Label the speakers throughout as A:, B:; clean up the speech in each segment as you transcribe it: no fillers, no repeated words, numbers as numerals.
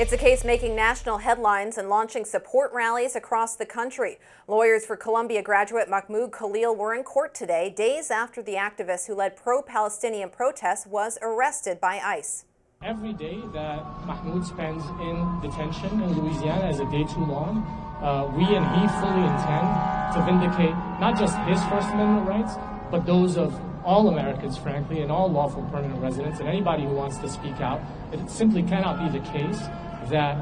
A: It's a case making national headlines and launching support rallies across the country. Lawyers for Columbia graduate Mahmoud Khalil were in court today, days after the activist who led pro-Palestinian protests was arrested by ICE.
B: Every day that Mahmoud spends in detention in Louisiana is a day too long. We and he fully intend to vindicate not just his First Amendment rights, but those of all Americans, frankly, and all lawful permanent residents, and anybody who wants to speak out. It simply cannot be the case that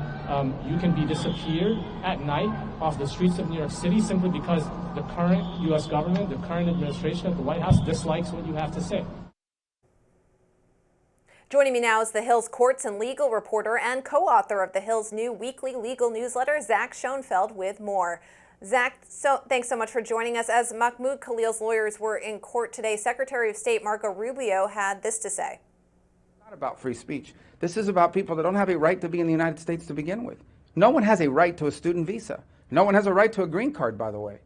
B: you can be disappeared at night off the streets of New York City simply because the current U.S. government, the current administration at the White House dislikes what you have to say.
A: Joining me now is the Hill's courts and legal reporter and co-author of the Hill's new weekly legal newsletter, Zach Schonfeld, with more. Zach, thanks so much for joining us. As Mahmoud Khalil's lawyers were in court today, Secretary of State Marco Rubio had this to say.
C: It's not about free speech. This is about people that don't have a right to be in the United States to begin with. No one has a right to a student visa. No one has a right to a green card, by the way.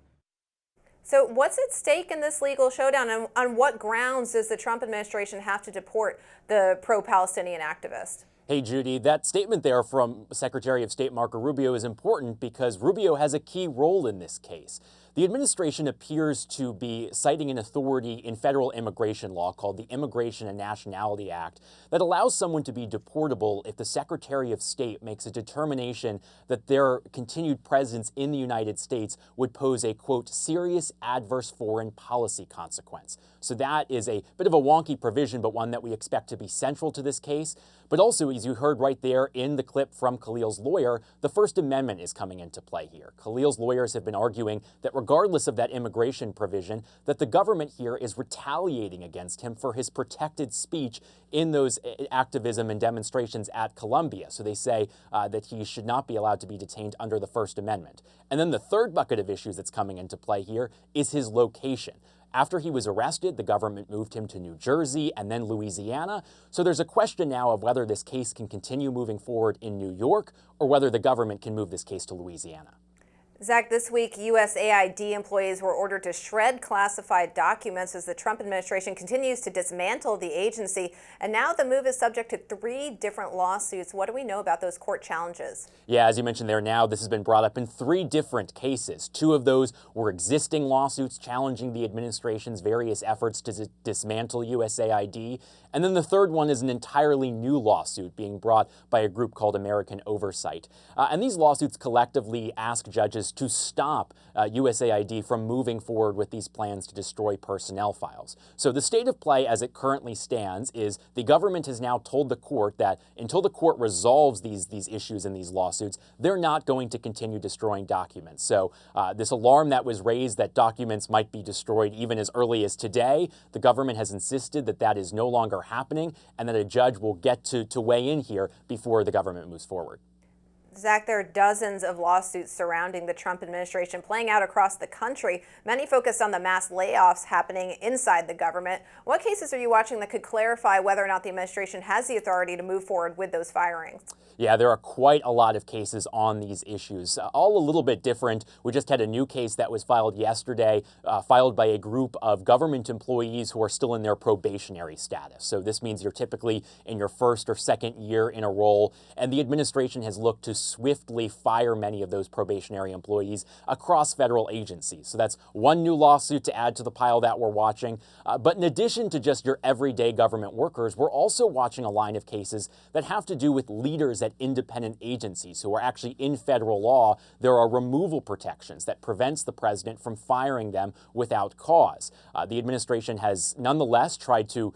A: So what's at stake in this legal showdown, and on what grounds does the Trump administration have to deport the pro-Palestinian activist?
D: Hey, Judy, that statement there from Secretary of State Marco Rubio is important because Rubio has a key role in this case. The administration appears to be citing an authority in federal immigration law called the Immigration and Nationality Act that allows someone to be deportable if the Secretary of State makes a determination that their continued presence in the United States would pose a, quote, serious adverse foreign policy consequence. So that is a bit of a wonky provision, but one that we expect to be central to this case. But also, as you heard right there in the clip from Khalil's lawyer, the First Amendment is coming into play here. Khalil's lawyers have been arguing that regardless of that immigration provision, that the government here is retaliating against him for his protected speech in those activism and demonstrations at Columbia. So they say that he should not be allowed to be detained under the First Amendment. And then the third bucket of issues that's coming into play here is his location. After he was arrested, the government moved him to New Jersey and then Louisiana. So there's a question now of whether this case can continue moving forward in New York or whether the government can move this case to Louisiana.
A: Zach, this week, USAID employees were ordered to shred classified documents as the Trump administration continues to dismantle the agency. And now the move is subject to 3 different lawsuits. What do we know about those court challenges? Yeah, as you mentioned there now, this has been brought up in 3 different cases. 2 of those were existing lawsuits challenging the administration's various efforts to dismantle USAID. And then the third one is an entirely new lawsuit being brought by a group called American Oversight. And these lawsuits collectively ask judges to stop USAID from moving forward with these plans to destroy personnel files. So the state of play as it currently stands is the government has now told the court that until the court resolves these issues in these lawsuits, they're not going to continue destroying documents. So this alarm that was raised that documents might be destroyed even as early as today, the government has insisted that that is no longer happening and that a judge will get to weigh in here before the government moves forward. Zach, there are dozens of lawsuits surrounding the Trump administration playing out across the country. Many focused on the mass layoffs happening inside the government. What cases are you watching that could clarify whether or not the administration has the authority to move forward with those firings?
D: Yeah, there are quite a lot of cases on these issues, all a little bit different. We just had a new case that was filed yesterday, filed by a group of government employees who are still in their probationary status. So this means you're typically in your first or second year in a role, and the administration has looked to swiftly fire many of those probationary employees across federal agencies. So that's one new lawsuit to add to the pile that we're watching. But in addition to just your everyday government workers, we're also watching a line of cases that have to do with leaders at independent agencies who are actually in federal law. There are removal protections that prevents the president from firing them without cause. The administration has nonetheless tried to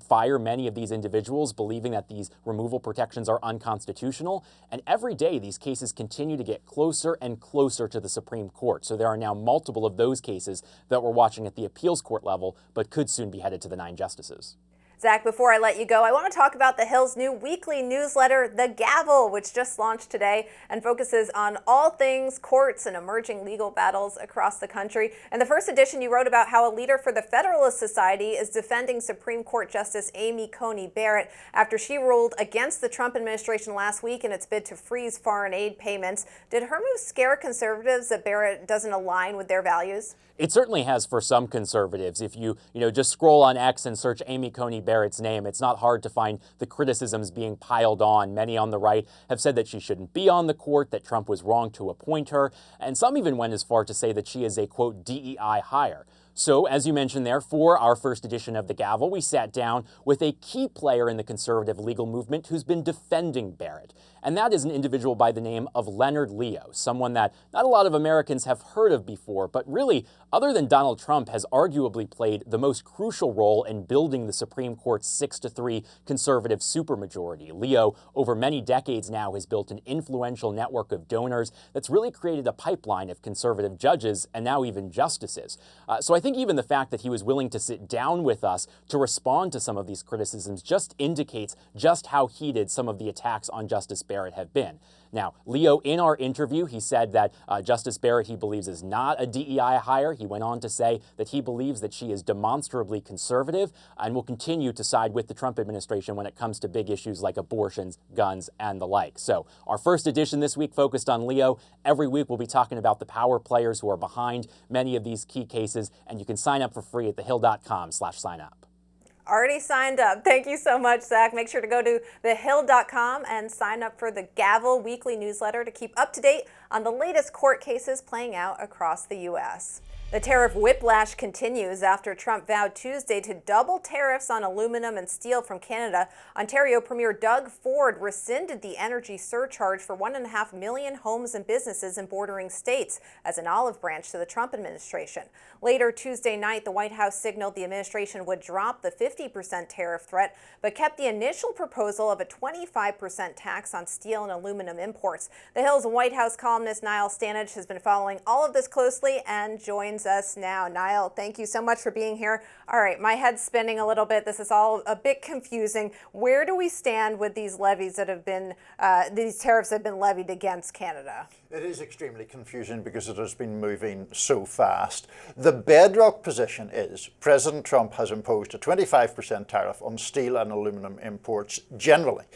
D: fire many of these individuals, believing that these removal protections are unconstitutional. And every day, these cases continue to get closer and closer to the Supreme Court. So there are now multiple of those cases that we're watching at the appeals court level, but could soon be headed to the 9 justices.
A: Zach, before I let you go, I want to talk about the Hill's new weekly newsletter, The Gavel, which just launched today and focuses on all things courts and emerging legal battles across the country. In the first edition, you wrote about how a leader for the Federalist Society is defending Supreme Court Justice Amy Coney Barrett after she ruled against the Trump administration last week in its bid to freeze foreign aid payments. Did her move scare conservatives that Barrett doesn't align with their values?
D: It certainly has for some conservatives. If you just scroll on X and search Amy Coney Barrett's name, it's not hard to find the criticisms being piled on. Many on the right have said that she shouldn't be on the court, that Trump was wrong to appoint her, and some even went as far to say that she is a, quote, DEI hire. So, as you mentioned there, for our first edition of The Gavel, we sat down with a key player in the conservative legal movement who's been defending Barrett. And that is an individual by the name of Leonard Leo, someone that not a lot of Americans have heard of before, but really, other than Donald Trump, has arguably played the most crucial role in building the Supreme Court's 6-3 conservative supermajority. Leo, over many decades now, has built an influential network of donors that's really created a pipeline of conservative judges and now even justices. So I think even the fact that he was willing to sit down with us to respond to some of these criticisms just indicates just how heated some of the attacks on Justice Barrett have been. Now, Leo, in our interview, he said that Justice Barrett, he believes, is not a DEI hire. He went on to say that he believes that she is demonstrably conservative and will continue to side with the Trump administration when it comes to big issues like abortions, guns, and the like. So our first edition this week focused on Leo. Every week we'll be talking about the power players who are behind many of these key cases, and you can sign up for free at thehill.com/signup.
A: Already signed up. Thank you so much, Zach. Make sure to go to thehill.com and sign up for the Gavel weekly newsletter to keep up to date on the latest court cases playing out across the U.S. The tariff whiplash continues after Trump vowed Tuesday to double tariffs on aluminum and steel from Canada. Ontario Premier Doug Ford rescinded the energy surcharge for 1.5 million homes and businesses in bordering states as an olive branch to the Trump administration. Later Tuesday night, the White House signaled the administration would drop the 50% tariff threat, but kept the initial proposal of a 25% tax on steel and aluminum imports. The Hill's White House columnist Niall Stanage has been following all of this closely and joins us now. Niall, thank you so much for being here. All right, my head's spinning a little bit. This is all a bit confusing. Where do we stand with these levies that have been, these tariffs have been levied against Canada?
E: It is extremely confusing because it has been moving so fast. The bedrock position is President Trump has imposed a 25% tariff on steel and aluminum imports generally.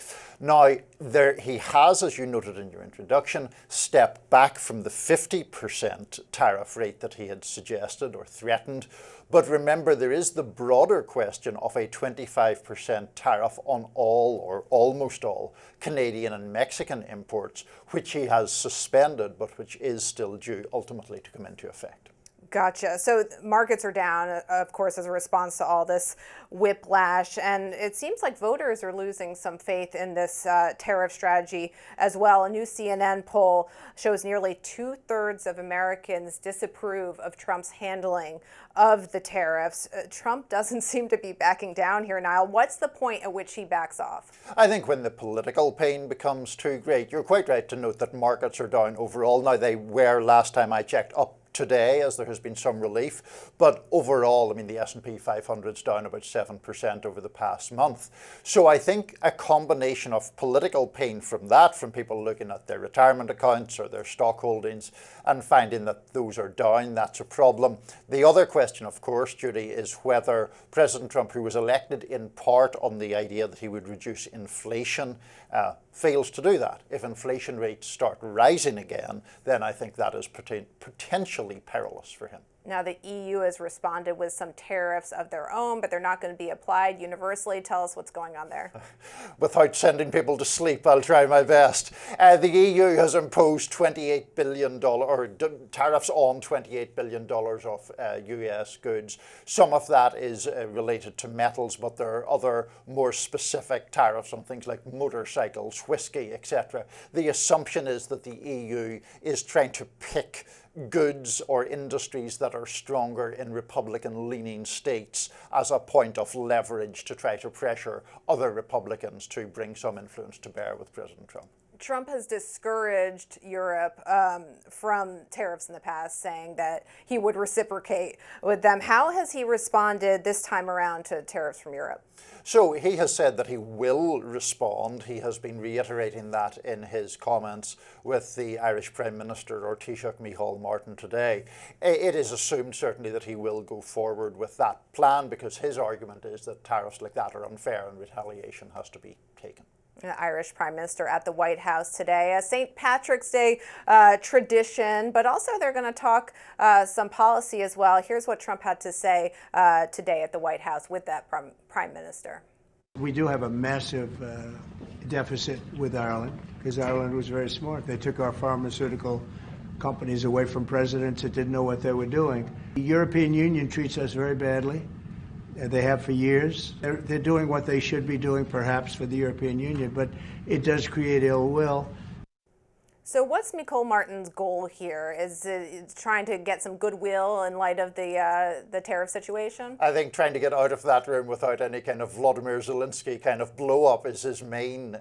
E: Now, he has, as you noted in your introduction, stepped back from the 50% tariff rate that he had suggested or threatened. But remember, there is the broader question of a 25% tariff on all or almost all Canadian and Mexican imports, which he has suspended, but which is still due ultimately to come into effect.
A: Gotcha. So markets are down, of course, as a response to all this whiplash. And it seems like voters are losing some faith in this tariff strategy as well. A new CNN poll shows nearly 2/3 of Americans disapprove of Trump's handling of the tariffs. Trump doesn't seem to be backing down here, Niall. What's the point at which he backs off?
E: I think when the political pain becomes too great. You're quite right to note that markets are down overall. Now, they were, last time I checked, up today as there has been some relief, but overall, I mean, the S&P 500 is down about 7% over the past month. So I think a combination of political pain from that, from people looking at their retirement accounts or their stock holdings and finding that those are down, that's a problem. The other question, of course, Judy, is whether President Trump, who was elected in part on the idea that he would reduce inflation, fails to do that. If inflation rates start rising again, then I think that is potentially perilous for him.
A: Now, the EU has responded with some tariffs of their own, but they're not going to be applied universally. Tell us what's going on there.
E: Without sending people to sleep, I'll try my best. The EU has imposed $28 billion or tariffs on $28 billion of US goods. Some of that is related to metals, but there are other more specific tariffs on things like motorcycles, whiskey, etc. The assumption is that the EU is trying to pick goods or industries that are stronger in Republican-leaning states as a point of leverage to try to pressure other Republicans to bring some influence to bear with President Trump.
A: Trump has discouraged Europe from tariffs in the past, saying that he would reciprocate with them. How has he responded this time around to tariffs from Europe?
E: So he has said that he will respond. He has been reiterating that in his comments with the Irish Prime Minister, or Taoiseach Micheál Martin, today. It is assumed certainly that he will go forward with that plan because his argument is that tariffs like that are unfair and retaliation has to be taken.
A: The Irish Prime Minister at the White House today. A St. Patrick's Day tradition, but also they're going to talk some policy as well. Here's what Trump had to say today at the White House with that Prime Minister.
F: We do have a massive deficit with Ireland because Ireland was very smart. They took our pharmaceutical companies away from presidents that didn't know what they were doing. The European Union treats us very badly. They have for years. They're doing what they should be doing, perhaps, for the European Union, but it does create ill will.
A: So what's Nicole Martin's goal here? Is it trying to get some goodwill in light of the tariff situation?
E: I think trying to get out of that room without any kind of Vladimir Zelensky kind of blow up is his main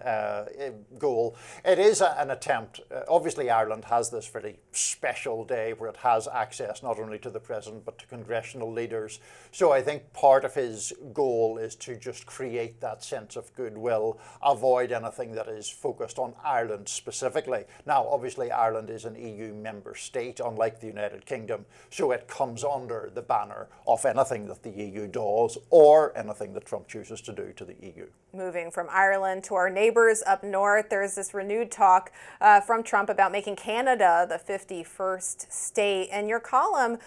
E: goal. It is an attempt. Obviously, Ireland has this very special day where it has access not only to the president but to congressional leaders. So I think part of his goal is to just create that sense of goodwill, avoid anything that is focused on Ireland specifically. Now, obviously, Ireland is an EU member state, unlike the United Kingdom, so it comes under the banner of anything that the EU does or anything that Trump chooses to do to the EU.
A: Moving from Ireland to our neighbors up north, there's this renewed talk from Trump about making Canada the 51st state. In your column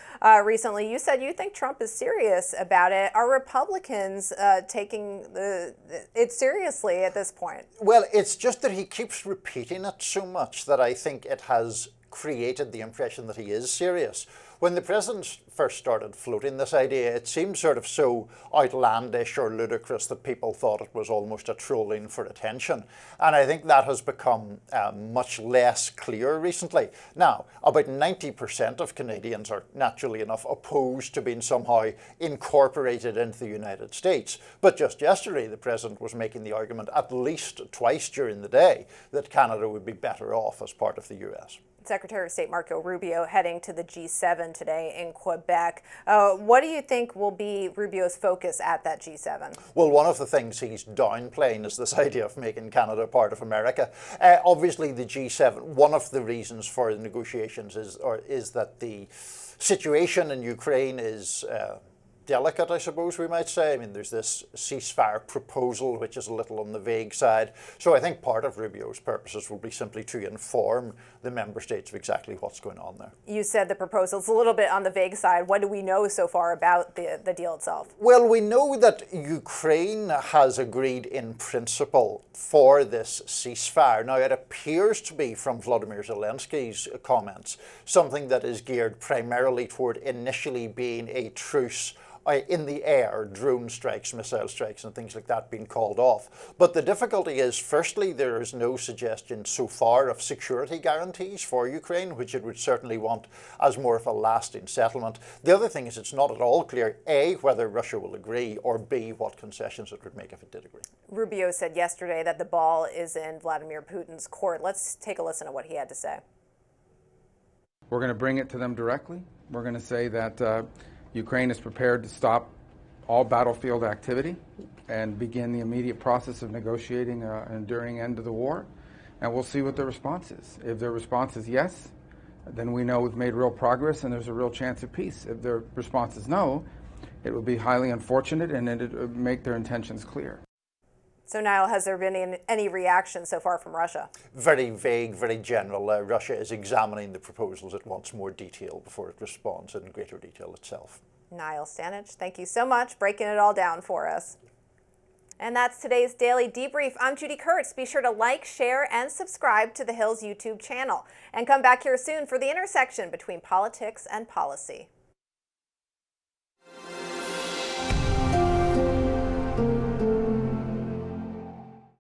A: recently, you said you think Trump is serious about it. Are Republicans taking it seriously at this point?
E: Well, it's just that he keeps repeating it so much that I think it has created the impression that he is serious. When the president first started floating this idea, it seemed sort of so outlandish or ludicrous that people thought it was almost a trolling for attention. And I think that has become much less clear recently. Now, about 90% of Canadians are naturally enough opposed to being somehow incorporated into the United States. But just yesterday, the president was making the argument at least twice during the day that Canada would be better off as part of the US.
A: Secretary of State Marco Rubio heading to the G7 today in Quebec. What do you think will be Rubio's focus at that G7?
E: Well, one of the things he's downplaying is this idea of making Canada part of America. Obviously, the G7, one of the reasons for the negotiations is that the situation in Ukraine is delicate, I suppose we might say. I mean, there's this ceasefire proposal, which is a little on the vague side. So I think part of Rubio's purposes will be simply to inform the member states of exactly what's going on there.
A: You said the proposal's a little bit on the vague side. What do we know so far about the deal itself?
E: Well, we know that Ukraine has agreed in principle for this ceasefire. Now, it appears to be, from Vladimir Zelensky's comments, something that is geared primarily toward initially being a truce in the air, drone strikes, missile strikes and things like that being called off. But the difficulty is, firstly, there is no suggestion so far of security guarantees for Ukraine, which it would certainly want as more of a lasting settlement. The other thing is it's not at all clear, A, whether Russia will agree, or B, what concessions it would make if it did agree.
A: Rubio said yesterday that the ball is in Vladimir Putin's court. Let's take a listen to what he had to say.
C: We're going to bring it to them directly. We're going to say that Ukraine is prepared to stop all battlefield activity and begin the immediate process of negotiating an enduring end to the war. And we'll see what the response is. If their response is yes, then we know we've made real progress and there's a real chance of peace. If their response is no, it would be highly unfortunate and it would make their intentions clear.
A: So, Niall, has there been any reaction so far from Russia?
E: Very vague, very general. Russia is examining the proposals. It wants more detail before it responds in greater detail itself.
A: Niall Stanage, thank you so much, breaking it all down for us. And that's today's Daily Debrief. I'm Judy Kurtz. Be sure to like, share, and subscribe to The Hill's YouTube channel. And come back here soon for the intersection between politics and policy.